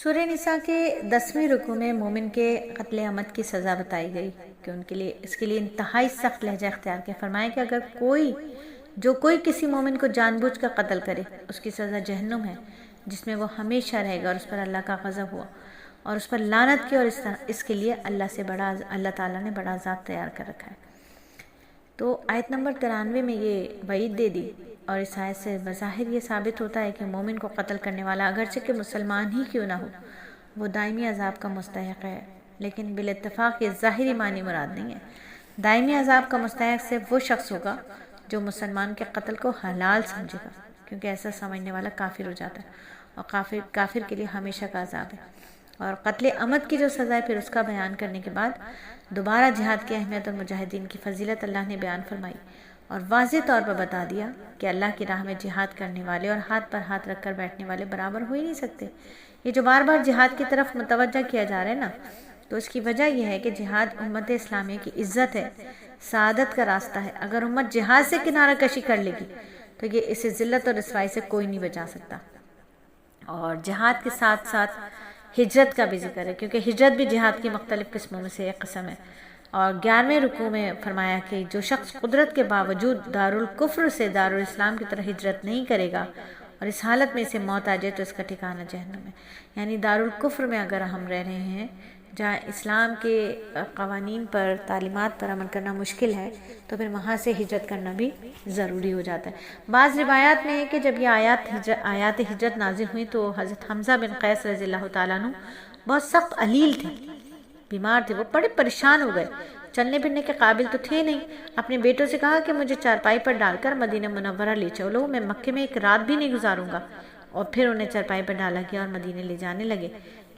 سورہ نساء کے 10ویں رکوع میں مومن کے قتل عمد کی سزا بتائی گئی کہ اس کے لیے انتہائی سخت لہجہ اختیار کیا. فرمایا کہ اگر کوئی کسی مومن کو جان بوجھ کر قتل کرے اس کی سزا جہنم ہے جس میں وہ ہمیشہ رہے گا اور اس پر اللہ کا غضب ہوا اور اس پر لعنت کی اور اس کے لیے اللہ تعالیٰ نے بڑا عذاب تیار کر رکھا ہے. تو آیت نمبر 93 میں یہ وعید دے دی اور اس آیت سے بظاہر یہ ثابت ہوتا ہے کہ مومن کو قتل کرنے والا اگرچہ کہ مسلمان ہی کیوں نہ ہو وہ دائمی عذاب کا مستحق ہے، لیکن بالاتفاق یہ ظاہری معنی مراد نہیں ہے. دائمی عذاب کا مستحق صرف وہ شخص ہوگا جو مسلمان کے قتل کو حلال سمجھے گا، کیونکہ ایسا سمجھنے والا کافر ہو جاتا ہے اور کافر کے لیے ہمیشہ کا عذاب ہے. اور قتل عمد کی جو سزا ہے پھر اس کا بیان کرنے کے بعد دوبارہ جہاد کی اہمیت اور مجاہدین کی فضیلت اللہ نے بیان فرمائی اور واضح طور پر بتا دیا کہ اللہ کی راہ میں جہاد کرنے والے اور ہاتھ پر ہاتھ رکھ کر بیٹھنے والے برابر ہو ہی نہیں سکتے. یہ جو بار بار جہاد کی طرف متوجہ کیا جا رہا ہے نا، تو اس کی وجہ یہ ہے کہ جہاد امت اسلامیہ کی عزت ہے، سعادت کا راستہ ہے. اگر امت جہاد سے کنارہ کشی کر لے گی تو یہ اسے ذلت اور رسوائی سے کوئی نہیں بچا سکتا. اور جہاد کے ساتھ ساتھ ہجرت کا بھی ذکر ہے، کیونکہ ہجرت بھی جہاد کی مختلف قسموں میں سے ایک قسم ہے. اور 11ویں رکوع میں فرمایا کہ جو شخص قدرت کے باوجود دارالکفر سے دارالاسلام کی طرح ہجرت نہیں کرے گا اور اس حالت میں اسے موت آ جائے تو اس کا ٹھکانہ جہنم ہے. یعنی دارالکفر میں اگر ہم رہ رہے ہیں جہاں اسلام کے قوانین پر تعلیمات پر عمل کرنا مشکل ہے تو پھر وہاں سے ہجرت کرنا بھی ضروری ہو جاتا ہے. بعض روایات میں ہے کہ جب یہ آیات ہجرت نازل ہوئی تو حضرت حمزہ بن قیس رضی اللہ تعالیٰ عنہ بہت سخت علیل تھے، بیمار تھے، وہ بڑے پریشان ہو گئے، چلنے پھرنے کے قابل تو تھے نہیں. اپنے بیٹوں سے کہا کہ مجھے چارپائی پر ڈال کر مدینہ منورہ لے چلو، میں مکے میں ایک رات بھی نہیں گزاروں گا. اور پھر انہیں چارپائی پر ڈالا گیا اور مدینے لے جانے لگے.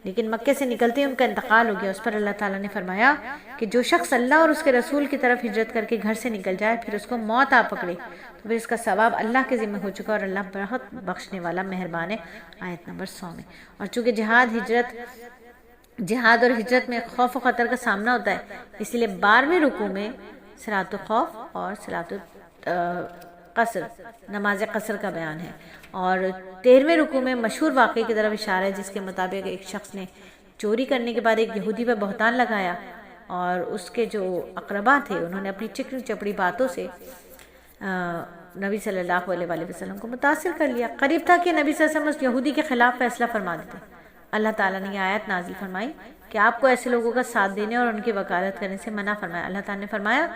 لیکن مکے سے نکلتے ہی ان کا انتقال ہو گیا. اس پر اللہ تعالیٰ نے فرمایا کہ جو شخص اللہ اور اس کے رسول کی طرف ہجرت کر کے گھر سے نکل جائے پھر اس کو موت آ پکڑے تو پھر اس کا ثواب اللہ کے ذمہ ہو چکا اور اللہ بہت بخشنے والا مہربان ہے. آیت نمبر 100 میں. اور چونکہ جہاد اور ہجرت میں خوف و خطر کا سامنا ہوتا ہے، اس لیے 12ویں رکوع میں صلاۃ الخوف اور صلاۃ قصر نماز قصر کا بیان ہے. اور 13ویں رکوع میں مشہور واقعے کی طرف اشارہ ہے جس کے مطابق ایک شخص نے چوری کرنے کے بعد ایک یہودی پر بہتان لگایا اور اس کے جو اقربا تھے انہوں نے اپنی چکنی چپڑی باتوں سے نبی صلی اللہ علیہ وسلم کو متاثر کر لیا. قریب تھا کہ نبی صلی اللہ علیہ وسلم اس یہودی کے خلاف فیصلہ فرما دیتے. اللہ تعالیٰ نے یہ آیت نازل فرمائی کہ آپ کو ایسے لوگوں کا ساتھ دینے اور ان کی وکالت کرنے سے منع فرمایا. اللہ تعالیٰ نے فرمایا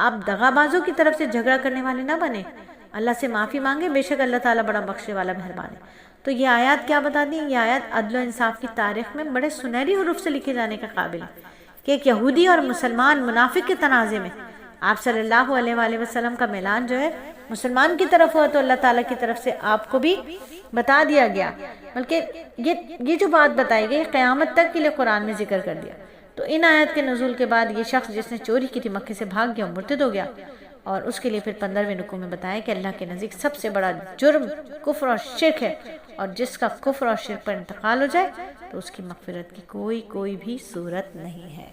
آپ دغا بازوں کی طرف سے جھگڑا کرنے والے نہ بنے، اللہ سے معافی مانگے، بے شک اللہ تعالیٰ بڑا بخشنے والا مہربان ہے. تو یہ آیات کیا بتاتی ہیں؟ یہ آیات عدل و انصاف کی تاریخ میں بڑے سنہری حروف سے لکھے جانے کا قابل ہے کہ ایک یہودی اور مسلمان منافق کے تنازع میں آپ صلی اللہ علیہ وسلم کا اعلان جو ہے مسلمان کی طرف ہوا تو اللہ تعالیٰ کی طرف سے آپ کو بھی بتا دیا گیا، بلکہ یہ جو بات بتائی گئی قیامت تک کے لیے قرآن میں ذکر کر دیا. تو ان آیت کے نزول کے بعد یہ شخص جس نے چوری کی تھی مکے سے بھاگ گیا، مرتد ہو گیا. اور اس کے لیے پھر 15ویں رکوع میں بتایا کہ اللہ کے نزدیک سب سے بڑا جرم کفر اور شرک ہے اور جس کا کفر اور شرک پر انتقال ہو جائے تو اس کی مغفرت کی کوئی بھی صورت نہیں ہے.